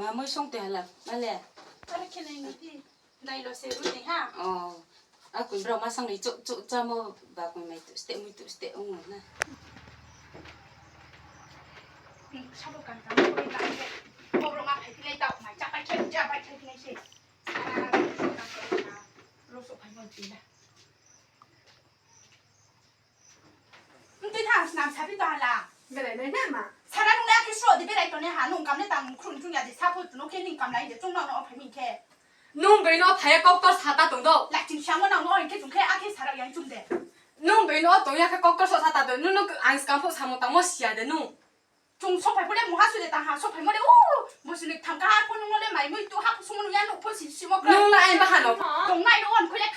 mà mới xong tiền là mà lẹ Cái này thì này là sẽ rút đi ha. à cũng rồi mà xong đi chỗ chỗ cho mà bà cũng mày tụi ste ông nè Sao đâu cần cái này lại vậy? Bộ rồi mà phải cái này đậu mày chắc phải chơi cái này gì? Lô số phải ngon tí này. Cái thằng làm sao biết toàn là cái này đấy mà 사람 동네 학교 수업 어디 배라 있더니 한웅 감내 땅 그런 중요하지 사포 너 걔는 감나 이제 좀 나오는 어플 민케 nung bị nó phải có 사다 동도 락 지금 샹원 나오는 어 이렇게 좀 그래 아케 살아 양이 좀돼 nung bị nó 동야 cái có 사다 동 nung nó ăn scam phụ 사모 땅 뭐 시야 돼 nung 좀 소팔 보내 뭐 하수대 땅 하소 팔 머리 오 무슨 탐가 보는 거래 많이 뭐또 하고 소문을 야노 보시 심어 nung là anh bà hả nó 동나이로 원 그래